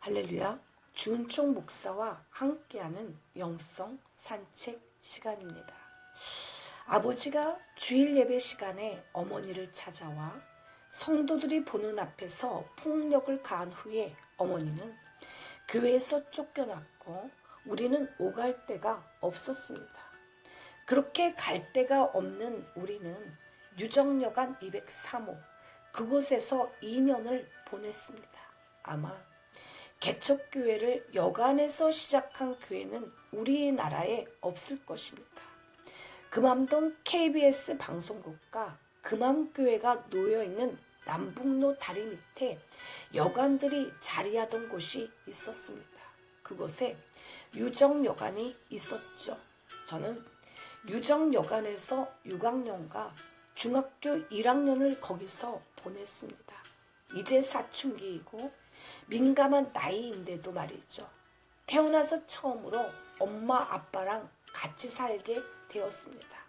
할렐루야, 주은총 목사와 함께하는 영성 산책 시간입니다. 아버지가 주일 예배 시간에 어머니를 찾아와 성도들이 보는 앞에서 폭력을 가한 후에 어머니는 교회에서 쫓겨났고 우리는 오갈 데가 없었습니다. 그렇게 갈 데가 없는 우리는 유정여관 203호 그곳에서 2년을 보냈습니다. 아마 개척교회를 여간에서 시작한 교회는 우리나라에 없을 것입니다. 금암동 KBS 방송국과 금암교회가 놓여있는 남북로 다리 밑에 여관들이 자리하던 곳이 있었습니다. 그곳에 유정여관이 있었죠. 저는 유정여관에서 6학년과 중학교 1학년을 거기서 보냈습니다. 이제 사춘기이고 민감한 나이인데도 말이죠. 태어나서 처음으로 엄마 아빠랑 같이 살게 되었습니다.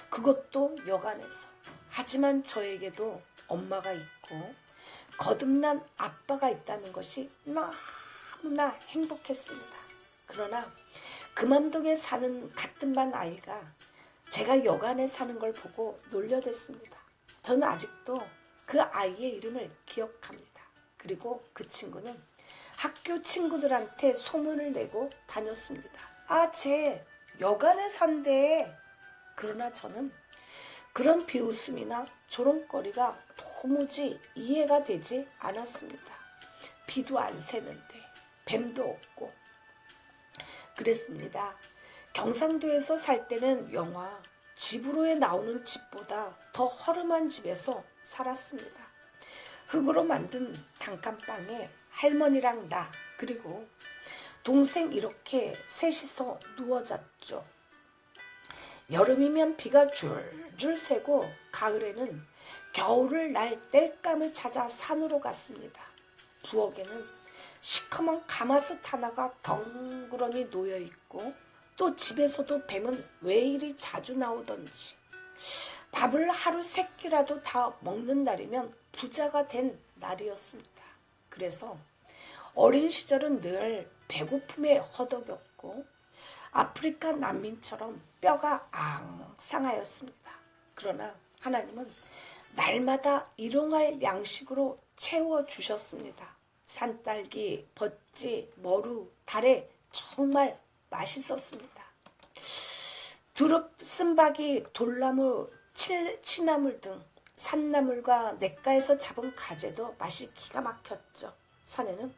그것도 여간에서. 하지만 저에게도 엄마가 있고 거듭난 아빠가 있다는 것이 너무나 행복했습니다. 그러나 금암동에 사는 같은 반 아이가 제가 여간에 사는 걸 보고 놀려댔습니다. 저는 아직도 그 아이의 이름을 기억합니다. 그리고 그 친구는 학교 친구들한테 소문을 내고 다녔습니다. 쟤 여간에 산대. 그러나 저는 그런 비웃음이나 조롱거리가 도무지 이해가 되지 않았습니다. 비도 안 새는데 뱀도 없고 그랬습니다. 경상도에서 살 때는 영화 집으로에 나오는 집보다 더 허름한 집에서 살았습니다. 흙으로 만든 단칸방에 할머니랑 나 그리고 동생 이렇게 셋이서 누워 잤죠. 여름이면 비가 줄줄 새고 가을에는 겨울을 날 땔감을 찾아 산으로 갔습니다. 부엌에는 시커먼 가마솥 하나가 덩그러니 놓여있고 또 집에서도 뱀은 왜 이리 자주 나오던지 밥을 하루 3끼라도 다 먹는 날이면 부자가 된 날이었습니다. 그래서 어린 시절은 늘 배고픔에 허덕였고 아프리카 난민처럼 뼈가 앙상하였습니다. 그러나 하나님은 날마다 일용할 양식으로 채워주셨습니다. 산딸기, 버찌, 머루, 달에 정말 맛있었습니다. 두릅, 쓴바기, 돌나무, 취나물 등 산나물과 냇가에서 잡은 가재도 맛이 기가 막혔죠. 산에는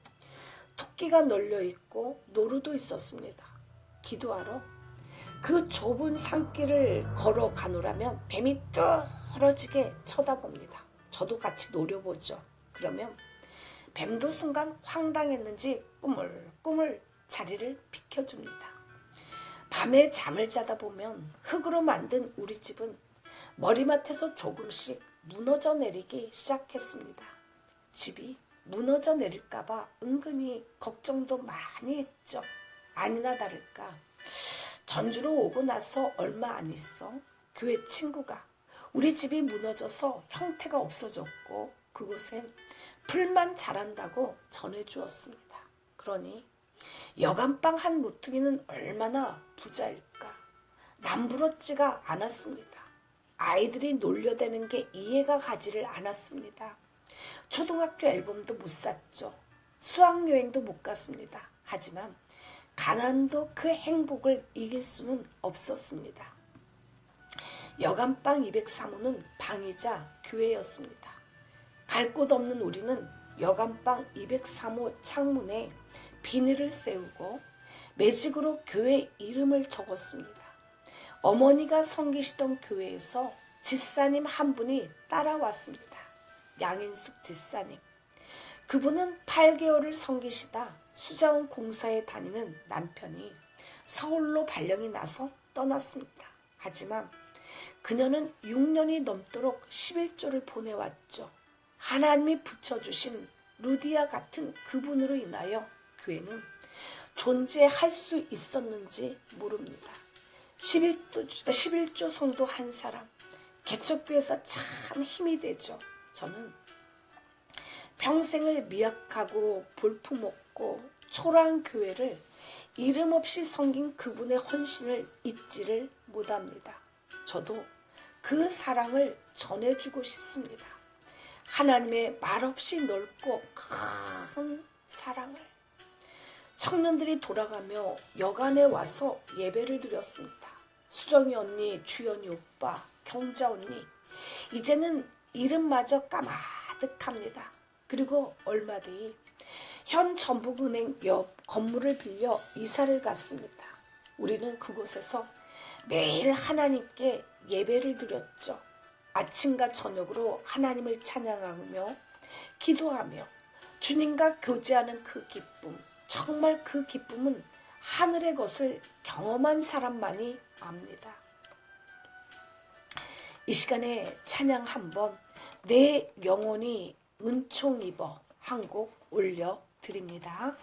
토끼가 널려있고 노루도 있었습니다. 기도하러 그 좁은 산길을 걸어가노라면 뱀이 뚫어지게 쳐다봅니다. 저도 같이 노려보죠. 그러면 뱀도 순간 황당했는지 꾸물꾸물 자리를 비켜줍니다. 밤에 잠을 자다 보면 흙으로 만든 우리 집은 머리맡에서 조금씩 무너져 내리기 시작했습니다. 집이 무너져 내릴까봐 은근히 걱정도 많이 했죠. 아니나 다를까 전주로 오고 나서 얼마 안 있어 교회 친구가 우리 집이 무너져서 형태가 없어졌고 그곳엔 풀만 자란다고 전해주었습니다. 그러니 여간방 한 모퉁이는 얼마나 부자일까. 남부럽지가 않았습니다. 아이들이 놀려대는 게 이해가 가지를 않았습니다. 초등학교 앨범도 못 샀죠. 수학여행도 못 갔습니다. 하지만 가난도 그 행복을 이길 수는 없었습니다. 여간방 203호는 방이자 교회였습니다. 갈 곳 없는 우리는 여간방 203호 창문에 비닐을 세우고 매직으로 교회 이름을 적었습니다. 어머니가 섬기시던 교회에서 집사님 한 분이 따라왔습니다. 양인숙 집사님. 그분은 8개월을 섬기시다 수자원 공사에 다니는 남편이 서울로 발령이 나서 떠났습니다. 하지만 그녀는 6년이 넘도록 11조를 보내왔죠. 하나님이 붙여주신 루디아 같은 그분으로 인하여 교회는 존재할 수 있었는지 모릅니다. 11조 성도 한 사람, 개척교회에서 참 힘이 되죠. 저는 평생을 미약하고 볼품없고 작고 초라한 교회를 이름 없이 섬긴 그분의 헌신을 잊지를 못합니다. 저도 그 사랑을 전해주고 싶습니다. 하나님의 말없이 넓고 큰 사랑을. 청년들이 돌아가며 여관에 와서 예배를 드렸습니다. 수정이 언니, 주연이 오빠, 경자 언니, 이제는 이름마저 까마득합니다. 그리고 얼마 뒤 현 전북은행 옆 건물을 빌려 이사를 갔습니다. 우리는 그곳에서 매일 하나님께 예배를 드렸죠. 아침과 저녁으로 하나님을 찬양하며 기도하며 주님과 교제하는 그 기쁨, 정말 그 기쁨은 하늘의 것을 경험한 사람만이 압니다. 이 시간에 찬양 한번 내 영혼이 은총 입어 한 곡 올려드립니다.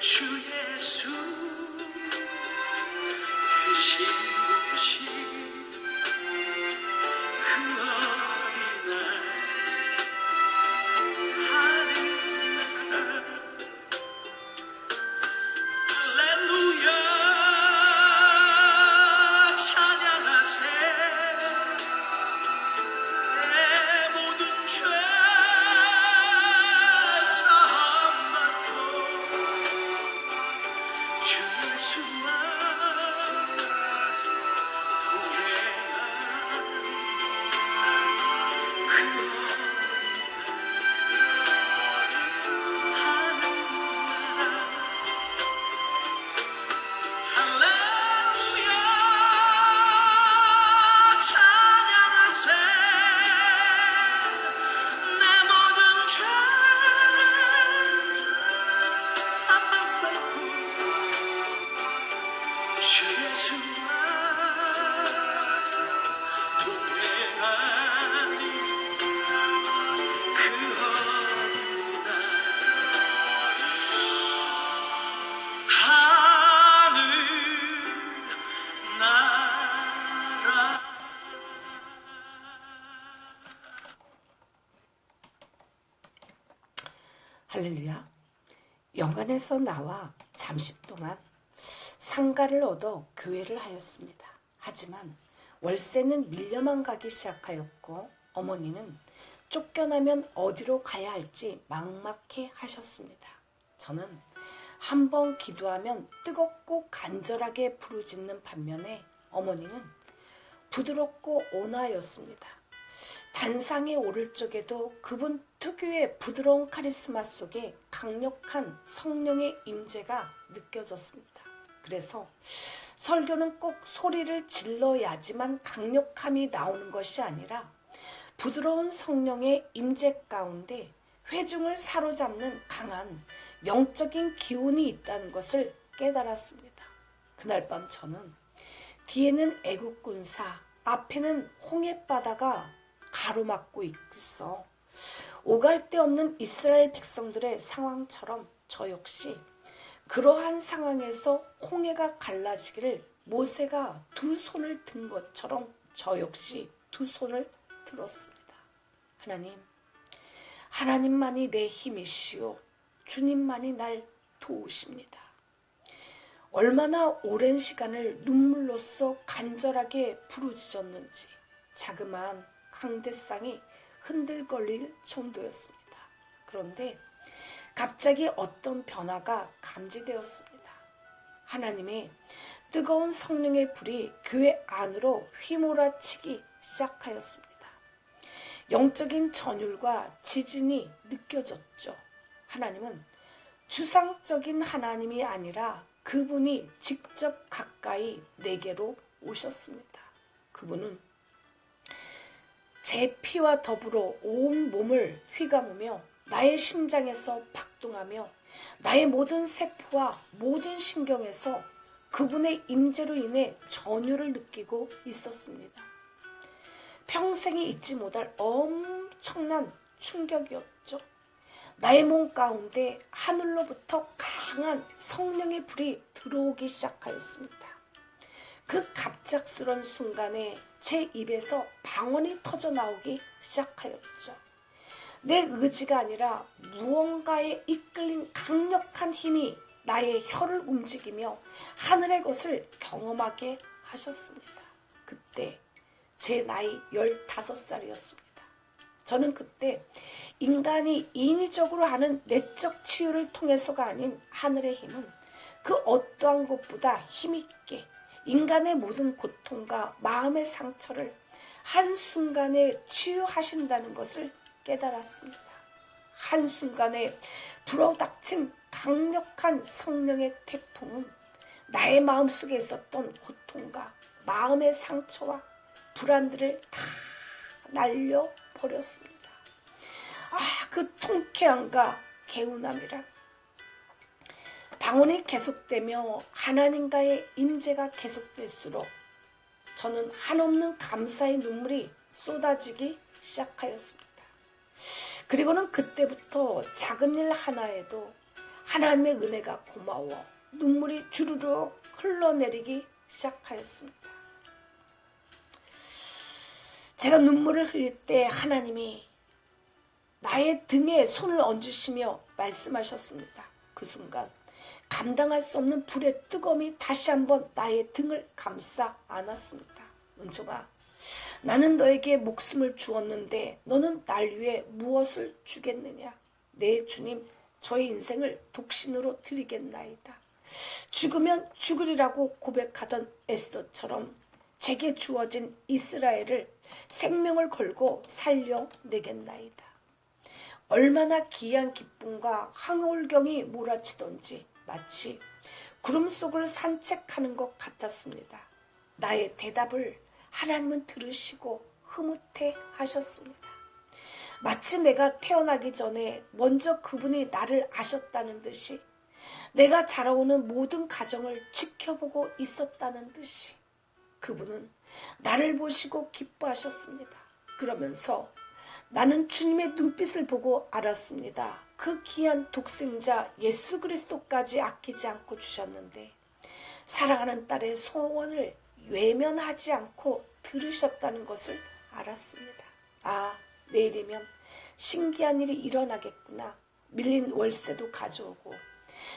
주 예수 계신 곳이 그 어디나 하늘나라 할렐루야 찬양하세 내 모든 죄 주 예수와 할렐루야. 영안에서 나와 잠시 동안 상가를 얻어 교회를 하였습니다. 하지만 월세는 밀려만 가기 시작하였고 어머니는 쫓겨나면 어디로 가야 할지 막막해 하셨습니다. 저는 한번 기도하면 뜨겁고 간절하게 부르짖는 반면에 어머니는 부드럽고 온화하였습니다. 단상에 오를 적에도 그분 특유의 부드러운 카리스마 속에 강력한 성령의 임재가 느껴졌습니다. 그래서 설교는 꼭 소리를 질러야지만 강력함이 나오는 것이 아니라 부드러운 성령의 임재 가운데 회중을 사로잡는 강한 영적인 기운이 있다는 것을 깨달았습니다. 그날 밤 저는 뒤에는 애국군사, 앞에는 홍해바다가 가로막고 있어 오갈 데 없는 이스라엘 백성들의 상황처럼 저 역시 그러한 상황에서 홍해가 갈라지기를 모세가 두 손을 든 것처럼 저 역시 두 손을 들었습니다. 하나님만이 내 힘이시오. 주님만이 날 도우십니다. 얼마나 오랜 시간을 눈물로써 간절하게 부르짖었는지 자그마한 강대상이 흔들거릴 정도였습니다. 그런데 갑자기 어떤 변화가 감지되었습니다. 하나님의 뜨거운 성령의 불이 교회 안으로 휘몰아치기 시작하였습니다. 영적인 전율과 지진이 느껴졌죠. 하나님은 추상적인 하나님이 아니라 그분이 직접 가까이 내게로 오셨습니다. 그분은 제 피와 더불어 온 몸을 휘감으며 나의 심장에서 박동하며 나의 모든 세포와 모든 신경에서 그분의 임재로 인해 전율을 느끼고 있었습니다. 평생에 잊지 못할 엄청난 충격이었죠. 나의 몸 가운데 하늘로부터 강한 성령의 불이 들어오기 시작하였습니다. 그 갑작스런 순간에 제 입에서 방언이 터져 나오기 시작하였죠. 내 의지가 아니라 무언가에 이끌린 강력한 힘이 나의 혀를 움직이며 하늘의 것을 경험하게 하셨습니다. 그때 제 나이 15살이었습니다. 저는 그때 인간이 인위적으로 하는 내적 치유를 통해서가 아닌 하늘의 힘은 그 어떠한 것보다 힘있게 인간의 모든 고통과 마음의 상처를 한순간에 치유하신다는 것을 깨달았습니다. 한순간에 불어닥친 강력한 성령의 태풍은 나의 마음속에 있었던 고통과 마음의 상처와 불안들을 다 날려버렸습니다. 그 통쾌함과 개운함이란 방언이 계속되며 하나님과의 임재가 계속될수록 저는 한없는 감사의 눈물이 쏟아지기 시작하였습니다. 그리고는 그때부터 작은 일 하나에도 하나님의 은혜가 고마워 눈물이 주르륵 흘러내리기 시작하였습니다. 제가 눈물을 흘릴 때 하나님이 나의 등에 손을 얹으시며 말씀하셨습니다. 그 순간 감당할 수 없는 불의 뜨거움이 다시 한번 나의 등을 감싸 안았습니다. 은총아, 나는 너에게 목숨을 주었는데 너는 날 위해 무엇을 주겠느냐? 내 주님, 저의 인생을 독신으로 드리겠나이다. 죽으면 죽으리라고 고백하던 에스더처럼 제게 주어진 이스라엘을 생명을 걸고 살려내겠나이다. 얼마나 기이한 기쁨과 황홀경이 몰아치던지 마치 구름 속을 산책하는 것 같았습니다. 나의 대답을 하나님은 들으시고 흐뭇해 하셨습니다. 마치 내가 태어나기 전에 먼저 그분이 나를 아셨다는 듯이 내가 자라오는 모든 가정을 지켜보고 있었다는 듯이 그분은 나를 보시고 기뻐하셨습니다. 그러면서 나는 주님의 눈빛을 보고 알았습니다. 그 귀한 독생자 예수 그리스도까지 아끼지 않고 주셨는데 사랑하는 딸의 소원을 외면하지 않고 들으셨다는 것을 알았습니다. 내일이면 신기한 일이 일어나겠구나. 밀린 월세도 가져오고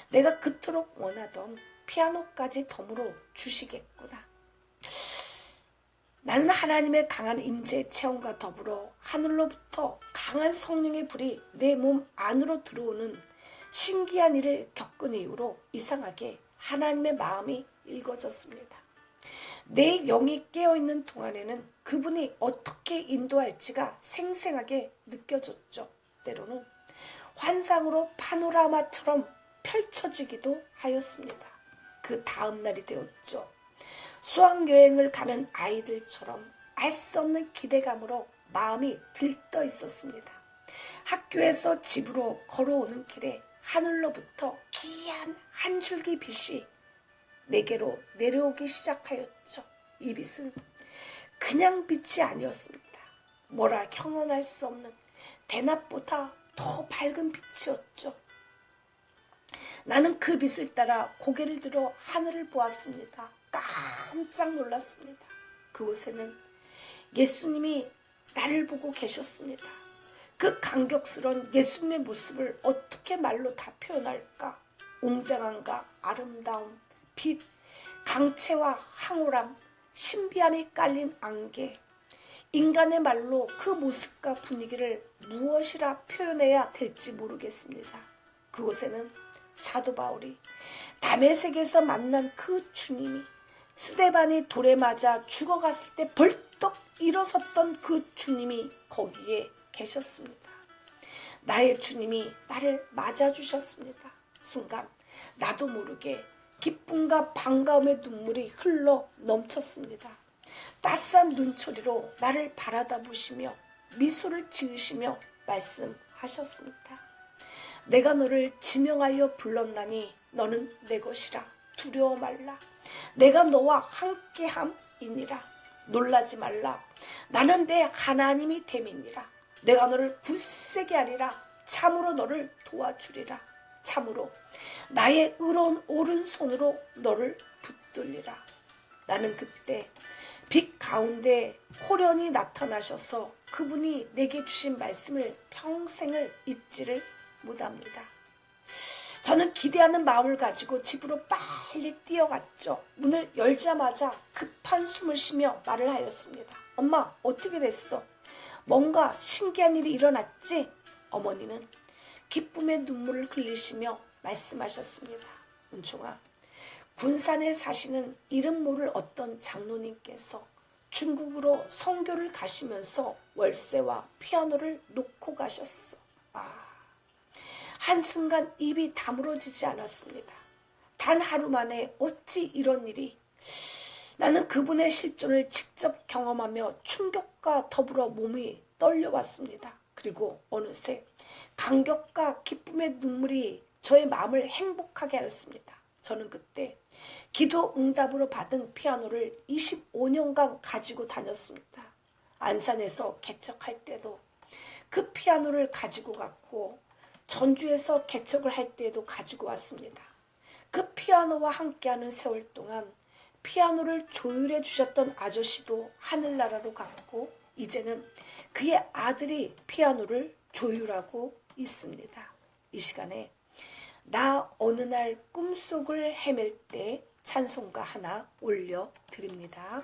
내가 그토록 원하던 피아노까지 덤으로 주시겠구나. 나는 하나님의 강한 임재 체험과 더불어 하늘로부터 강한 성령의 불이 내 몸 안으로 들어오는 신기한 일을 겪은 이후로 이상하게 하나님의 마음이 읽어졌습니다. 내 영이 깨어있는 동안에는 그분이 어떻게 인도할지가 생생하게 느껴졌죠. 때로는 환상으로 파노라마처럼 펼쳐지기도 하였습니다. 그 다음 날이 되었죠. 수학여행을 가는 아이들처럼 알 수 없는 기대감으로 마음이 들떠 있었습니다. 학교에서 집으로 걸어오는 길에 하늘로부터 기이한 한 줄기 빛이 내게로 내려오기 시작하였죠. 이 빛은 그냥 빛이 아니었습니다. 뭐라 형언할 수 없는 대낮보다 더 밝은 빛이었죠. 나는 그 빛을 따라 고개를 들어 하늘을 보았습니다. 깜짝 놀랐습니다. 그곳에는 예수님이 나를 보고 계셨습니다. 그 감격스러운 예수님의 모습을 어떻게 말로 다 표현할까? 웅장함과 아름다움, 빛, 강체와 황홀함, 신비함이 깔린 안개. 인간의 말로 그 모습과 분위기를 무엇이라 표현해야 될지 모르겠습니다. 그곳에는 사도 바울이 다메섹에서 만난 그 주님이 스데반이 돌에 맞아 죽어갔을 때 벌떡 일어섰던 그 주님이 거기에 계셨습니다. 나의 주님이 나를 맞아주셨습니다. 순간 나도 모르게 기쁨과 반가움의 눈물이 흘러 넘쳤습니다. 따스한 눈초리로 나를 바라다 보시며 미소를 지으시며 말씀하셨습니다. 내가 너를 지명하여 불렀나니 너는 내 것이라. 두려워 말라. 내가 너와 함께함이니라. 놀라지 말라. 나는 내 하나님이 됨이니라. 내가 너를 굳세게 하리라. 참으로 너를 도와주리라. 참으로 나의 의로운 오른손으로 너를 붙들리라. 나는 그때 빛 가운데 호련히 나타나셔서 그분이 내게 주신 말씀을 평생을 잊지를 못합니다. 저는 기대하는 마음을 가지고 집으로 빨리 뛰어갔죠. 문을 열자마자 급한 숨을 쉬며 말을 하였습니다. 엄마, 어떻게 됐어? 뭔가 신기한 일이 일어났지? 어머니는 기쁨의 눈물을 흘리시며 말씀하셨습니다. 은총아, 군산에 사시는 이름 모를 어떤 장로님께서 중국으로 선교를 가시면서 월세와 피아노를 놓고 가셨어. 한순간 입이 다물어지지 않았습니다. 단 하루 만에 어찌 이런 일이. 나는 그분의 실존을 직접 경험하며 충격과 더불어 몸이 떨려왔습니다. 그리고 어느새 감격과 기쁨의 눈물이 저의 마음을 행복하게 하였습니다. 저는 그때 기도 응답으로 받은 피아노를 25년간 가지고 다녔습니다. 안산에서 개척할 때도 그 피아노를 가지고 갔고 전주에서 개척을 할 때에도 가지고 왔습니다. 그 피아노와 함께하는 세월 동안 피아노를 조율해 주셨던 아저씨도 하늘나라로 갔고 이제는 그의 아들이 피아노를 조율하고 있습니다. 이 시간에 나 어느 날 꿈속을 헤맬 때 찬송가 하나 올려드립니다.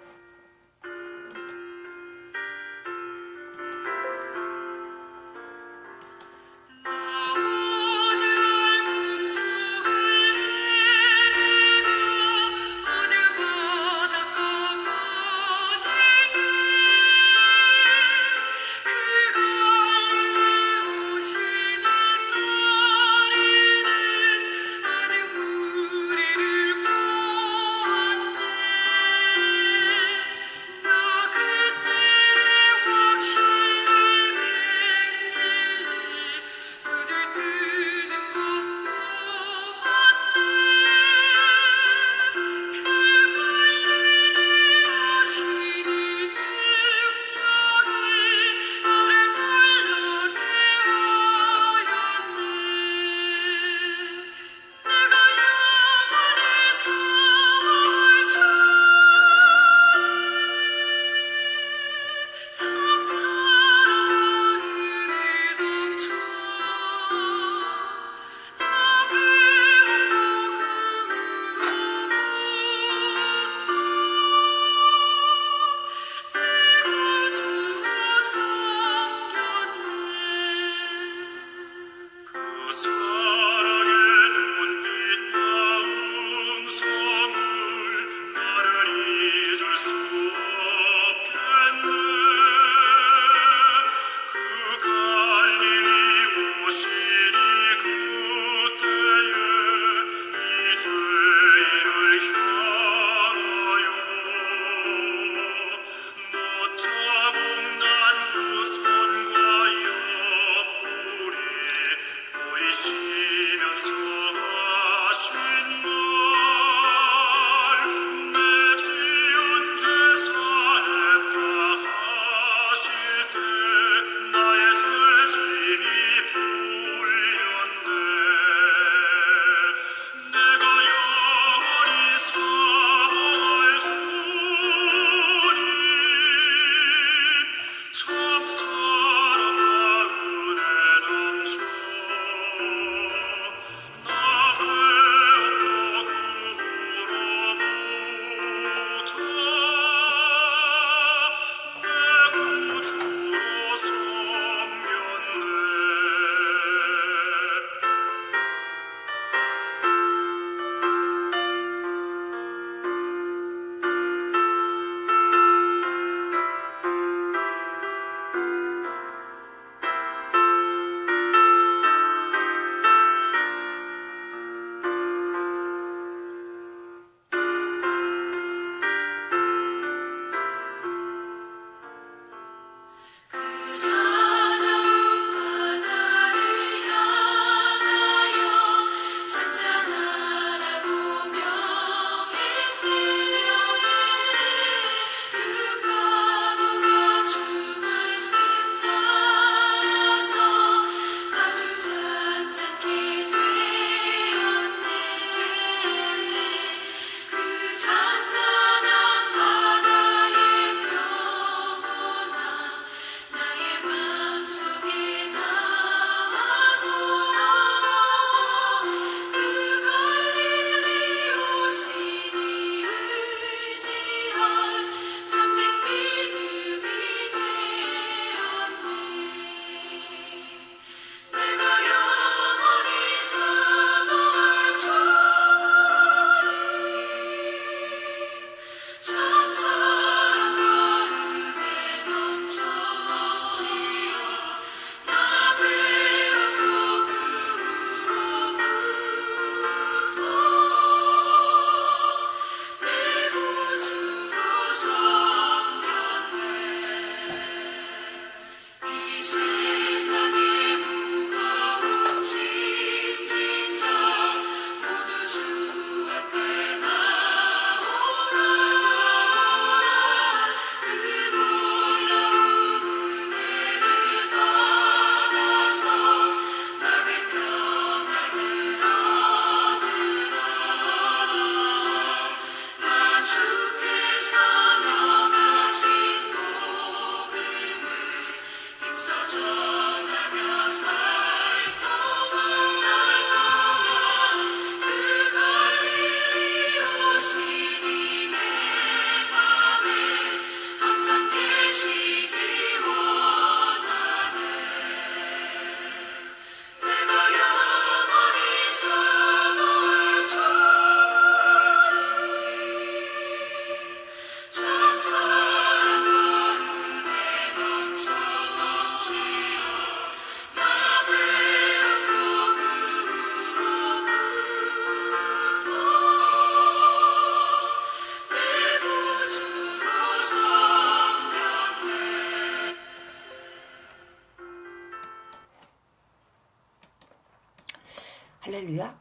할렐루야.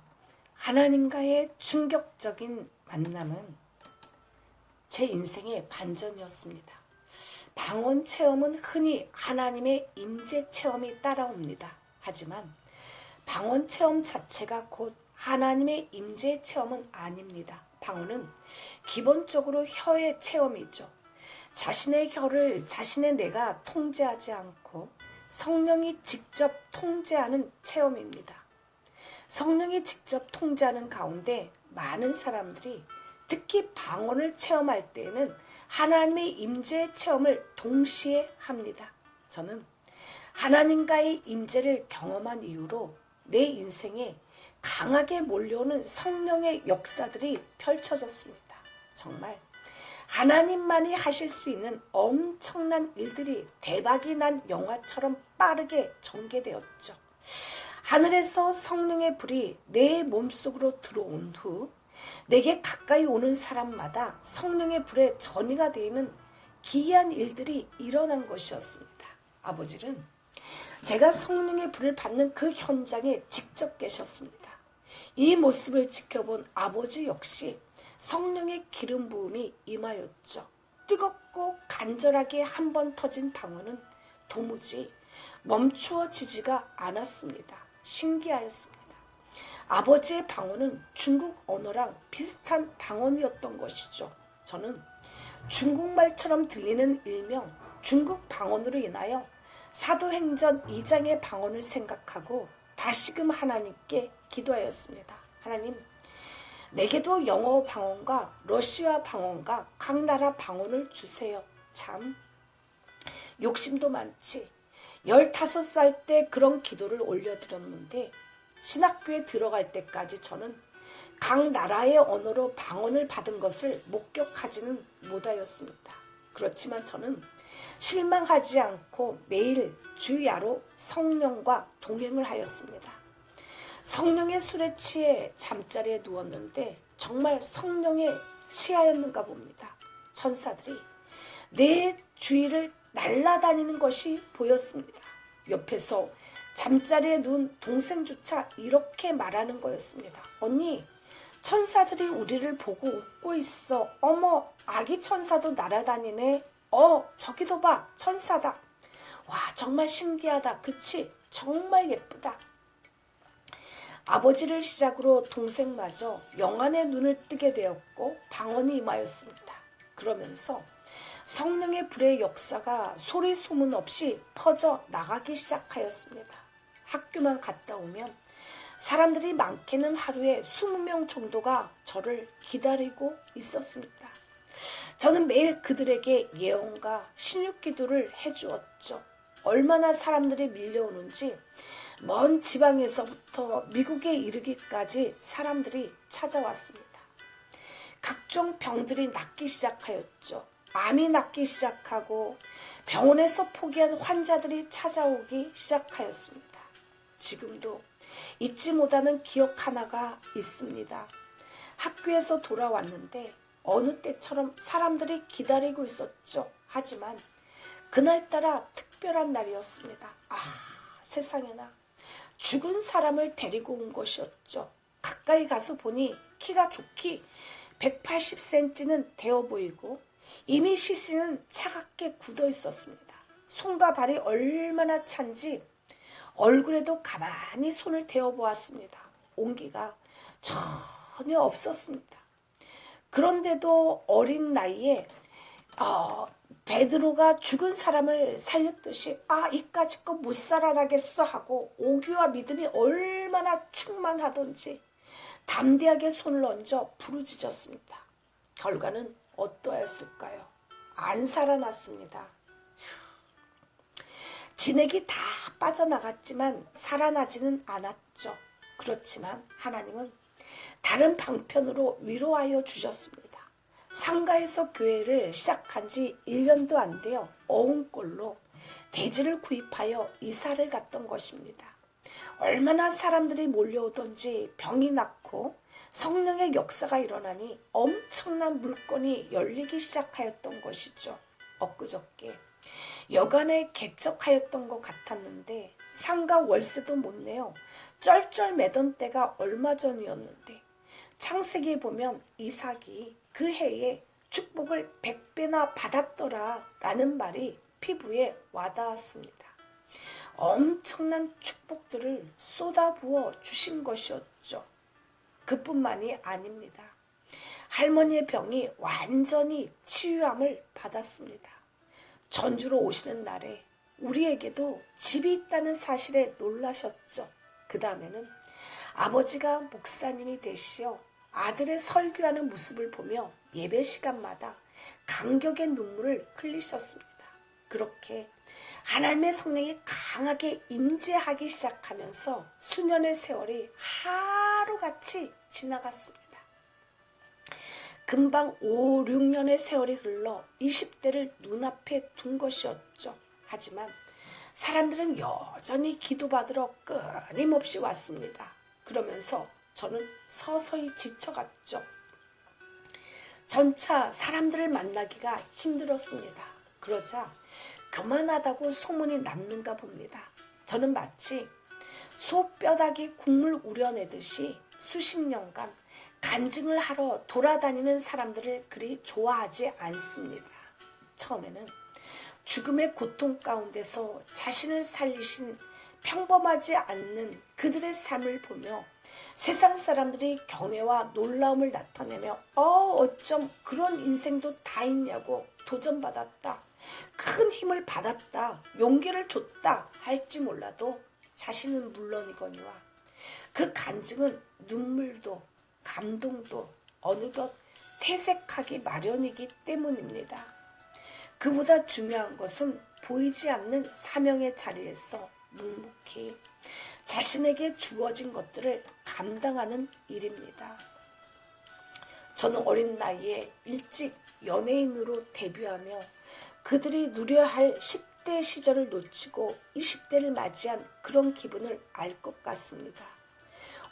하나님과의 충격적인 만남은 제 인생의 반전이었습니다. 방언 체험은 흔히 하나님의 임재 체험이 따라옵니다. 하지만 방언 체험 자체가 곧 하나님의 임재 체험은 아닙니다. 방언은 기본적으로 혀의 체험이죠. 자신의 혀를 자신의 뇌가 통제하지 않고 성령이 직접 통제하는 체험입니다. 성령이 직접 통제하는 가운데 많은 사람들이 특히 방언을 체험할 때에는 하나님의 임재 체험을 동시에 합니다. 저는 하나님과의 임재를 경험한 이후로 내 인생에 강하게 몰려오는 성령의 역사들이 펼쳐졌습니다. 정말 하나님만이 하실 수 있는 엄청난 일들이 대박이 난 영화처럼 빠르게 전개되었죠. 하늘에서 성령의 불이 내 몸속으로 들어온 후 내게 가까이 오는 사람마다 성령의 불에 전이가 되는 기이한 일들이 일어난 것이었습니다. 아버지는 제가 성령의 불을 받는 그 현장에 직접 계셨습니다. 이 모습을 지켜본 아버지 역시 성령의 기름 부음이 임하였죠. 뜨겁고 간절하게 한 번 터진 방언은 도무지 멈추어지지가 않았습니다. 신기하였습니다. 아버지의 방언은 중국 언어랑 비슷한 방언이었던 것이죠. 저는 중국말처럼 들리는 일명 중국 방언으로 인하여 사도행전 2장의 방언을 생각하고 다시금 하나님께 기도하였습니다. 하나님, 내게도 영어 방언과 러시아 방언과 각 나라 방언을 주세요. 참 욕심도 많지. 15살 때 그런 기도를 올려드렸는데 신학교에 들어갈 때까지 저는 각 나라의 언어로 방언을 받은 것을 목격하지는 못하였습니다. 그렇지만 저는 실망하지 않고 매일 주야로 성령과 동행을 하였습니다. 성령의 술에 취해 잠자리에 누웠는데 정말 성령에 취하였는가 봅니다. 천사들이 내 주위를 날아다니는 것이 보였습니다. 옆에서 잠자리에 누운 동생조차 이렇게 말하는 거였습니다. 언니, 천사들이 우리를 보고 웃고 있어. 어머, 아기 천사도 날아다니네. 저기도 봐, 천사다. 와, 정말 신기하다. 그치? 정말 예쁘다. 아버지를 시작으로 동생마저 영안의 눈을 뜨게 되었고 방언이 임하였습니다. 그러면서 성령의 불의 역사가 소리 소문 없이 퍼져 나가기 시작하였습니다. 학교만 갔다 오면 사람들이 많게는 하루에 20명 정도가 저를 기다리고 있었습니다. 저는 매일 그들에게 예언과 신육기도를 해주었죠. 얼마나 사람들이 밀려오는지 먼 지방에서부터 미국에 이르기까지 사람들이 찾아왔습니다. 각종 병들이 낫기 시작하였죠. 암이 낫기 시작하고 병원에서 포기한 환자들이 찾아오기 시작하였습니다. 지금도 잊지 못하는 기억 하나가 있습니다. 학교에서 돌아왔는데 어느 때처럼 사람들이 기다리고 있었죠. 하지만 그날따라 특별한 날이었습니다. 세상에나 죽은 사람을 데리고 온 것이었죠. 가까이 가서 보니 키가 좋기 180cm는 되어 보이고 이미 시신은 차갑게 굳어 있었습니다. 손과 발이 얼마나 찬지 얼굴에도 가만히 손을 대어 보았습니다. 온기가 전혀 없었습니다. 그런데도 어린 나이에 베드로가 죽은 사람을 살렸듯이 이까짓 거 못 살아나겠어 하고 오기와 믿음이 얼마나 충만하던지 담대하게 손을 얹어 부르짖었습니다. 결과는 어떠했을까요? 안 살아났습니다. 진액이 다 빠져나갔지만 살아나지는 않았죠. 그렇지만 하나님은 다른 방편으로 위로하여 주셨습니다. 상가에서 교회를 시작한 지 1년도 안 되어 어흥골로 대지를 구입하여 이사를 갔던 것입니다. 얼마나 사람들이 몰려오던지 병이 낫고 성령의 역사가 일어나니 엄청난 물건이 열리기 시작하였던 것이죠. 엊그저께 여간에 개척하였던 것 같았는데 상가 월세도 못 내어 쩔쩔매던 때가 얼마 전이었는데 창세기에 보면 이삭이 그 해에 축복을 100배나 받았더라 라는 말이 피부에 와닿았습니다. 엄청난 축복들을 쏟아부어 주신 것이었죠. 그뿐만이 아닙니다. 할머니의 병이 완전히 치유함을 받았습니다. 전주로 오시는 날에 우리에게도 집이 있다는 사실에 놀라셨죠. 그 다음에는 아버지가 목사님이 되시어 아들의 설교하는 모습을 보며 예배 시간마다 감격의 눈물을 흘리셨습니다. 그렇게 하나님의 성령이 강하게 임재하기 시작하면서 수년의 세월이 하루같이 지나갔습니다. 금방 5, 6년의 세월이 흘러 20대를 눈앞에 둔 것이었죠. 하지만 사람들은 여전히 기도받으러 끊임없이 왔습니다. 그러면서 저는 서서히 지쳐갔죠. 점차 사람들을 만나기가 힘들었습니다. 그러자 교만하다고 소문이 났는가 봅니다. 저는 마치 소 뼈다귀 국물 우려내듯이 수십 년간 간증을 하러 돌아다니는 사람들을 그리 좋아하지 않습니다. 처음에는 죽음의 고통 가운데서 자신을 살리신 평범하지 않는 그들의 삶을 보며 세상 사람들이 경외와 놀라움을 나타내며 어쩜 그런 인생도 다 있냐고 도전받았다, 큰 힘을 받았다, 용기를 줬다 할지 몰라도 자신은 물론이거니와 그 간증은 눈물도 감동도 어느덧 퇴색하기 마련이기 때문입니다. 그보다 중요한 것은 보이지 않는 사명의 자리에서 묵묵히 자신에게 주어진 것들을 감당하는 일입니다. 저는 어린 나이에 일찍 연예인으로 데뷔하며 그들이 누려야 할 10대 시절을 놓치고 20대를 맞이한 그런 기분을 알 것 같습니다.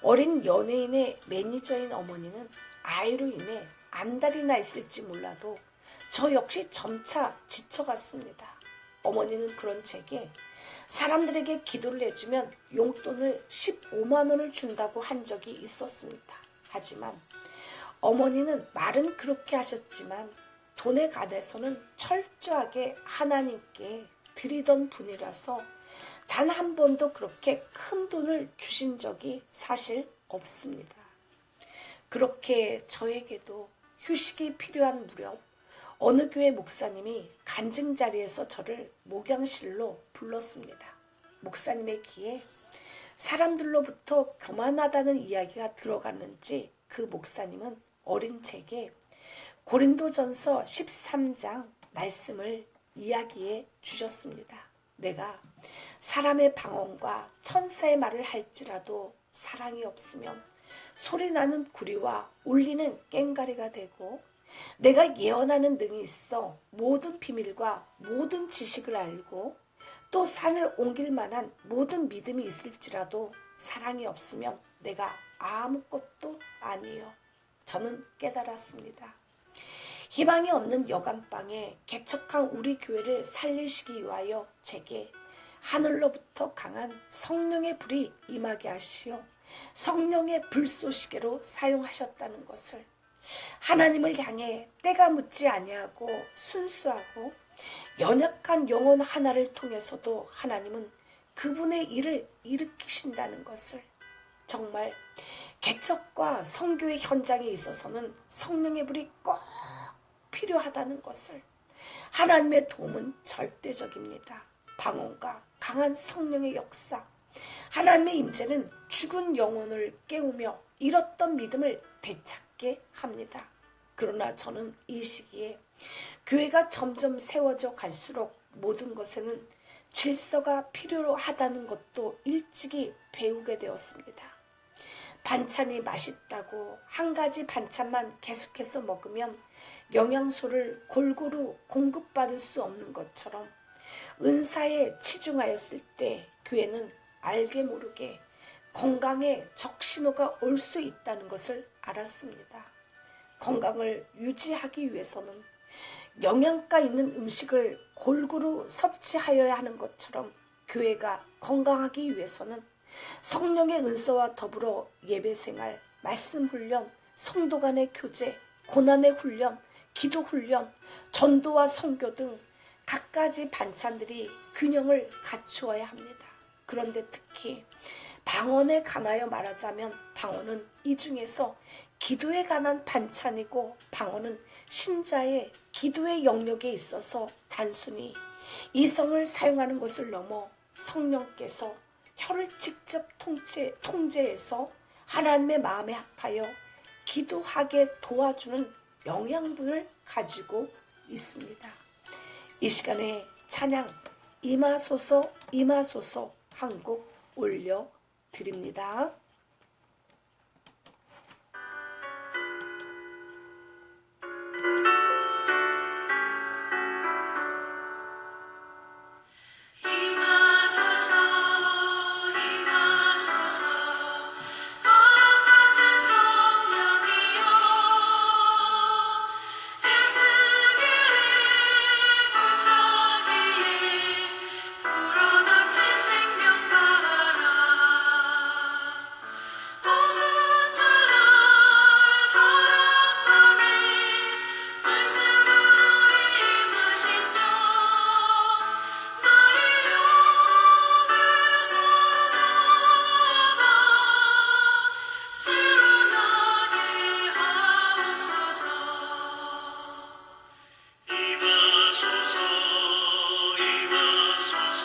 어린 연예인의 매니저인 어머니는 아이로 인해 안달이 나 있을지 몰라도 저 역시 점차 지쳐갔습니다. 어머니는 그런 제게 사람들에게 기도를 해주면 용돈을 15만 원을 준다고 한 적이 있었습니다. 하지만 어머니는 말은 그렇게 하셨지만 돈에 관해서는 철저하게 하나님께 드리던 분이라서 단 한 번도 그렇게 큰 돈을 주신 적이 사실 없습니다. 그렇게 저에게도 휴식이 필요한 무렵 어느 교회 목사님이 간증 자리에서 저를 목양실로 불렀습니다. 목사님의 귀에 사람들로부터 교만하다는 이야기가 들어갔는지 그 목사님은 어린 제게 고린도전서 13장 말씀을 이야기해 주셨습니다. 내가 사람의 방언과 천사의 말을 할지라도 사랑이 없으면 소리나는 구리와 울리는 꽹가리가 되고 내가 예언하는 능이 있어 모든 비밀과 모든 지식을 알고 또 산을 옮길 만한 모든 믿음이 있을지라도 사랑이 없으면 내가 아무것도 아니요. 저는 깨달았습니다. 희망이 없는 여간방에 개척한 우리 교회를 살리시기 위하여 제게 하늘로부터 강한 성령의 불이 임하게 하시어 성령의 불쏘시개로 사용하셨다는 것을, 하나님을 향해 때가 묻지 아니하고 순수하고 연약한 영혼 하나를 통해서도 하나님은 그분의 일을 일으키신다는 것을, 정말 개척과 선교의 현장에 있어서는 성령의 불이 꼭 필요하다는 것을, 하나님의 도움은 절대적입니다. 방언과 강한 성령의 역사, 하나님의 임재는 죽은 영혼을 깨우며 잃었던 믿음을 되찾게 합니다. 그러나 저는 이 시기에 교회가 점점 세워져 갈수록 모든 것에는 질서가 필요하다는 것도 일찍이 배우게 되었습니다. 반찬이 맛있다고 한 가지 반찬만 계속해서 먹으면 영양소를 골고루 공급받을 수 없는 것처럼 은사에 치중하였을 때 교회는 알게 모르게 건강에 적신호가 올 수 있다는 것을 알았습니다. 건강을 유지하기 위해서는 영양가 있는 음식을 골고루 섭취하여야 하는 것처럼 교회가 건강하기 위해서는 성령의 은사와 더불어 예배생활, 말씀훈련, 성도 간의 교제, 고난의 훈련, 기도 훈련, 전도와 선교 등 갖가지 반찬들이 균형을 갖추어야 합니다. 그런데 특히 방언에 관하여 말하자면 방언은 이 중에서 기도에 관한 반찬이고 방언은 신자의 기도의 영역에 있어서 단순히 이성을 사용하는 것을 넘어 성령께서 혀를 직접 통제해서 하나님의 마음에 합하여 기도하게 도와주는 영양분을 가지고 있습니다. 이 시간에 찬양 임하소서 임하소서 한 곡 올려드립니다. 임하소서 임하소서 바람 같은 성령이여 에스겔의 골짜기에 불어닥친 생명바람 오순절날 다락방에 말씀으로 임하시며 나의 영을 사로잡아 새로나게 하옵소서. 임하소서 임하소서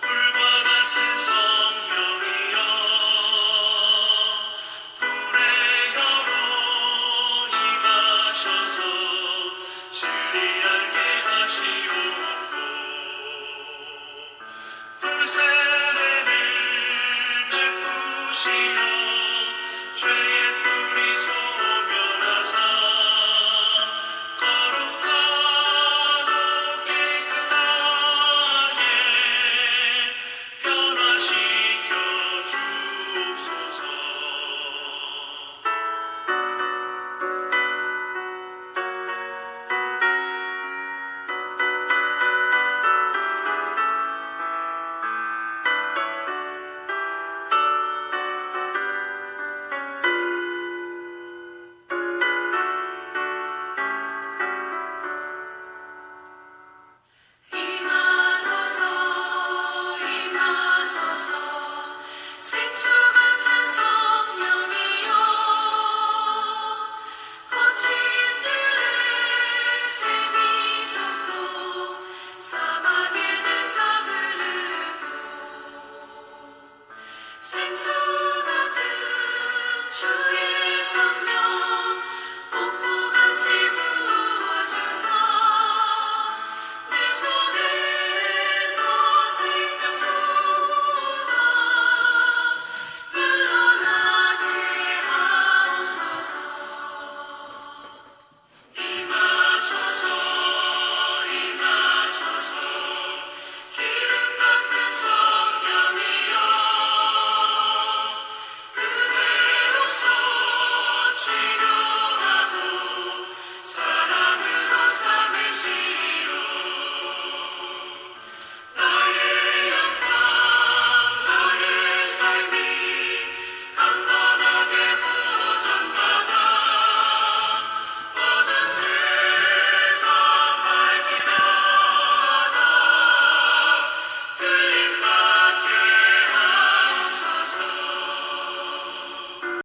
불과 같은 성령이여 불의 혀로 임하셔서 진리의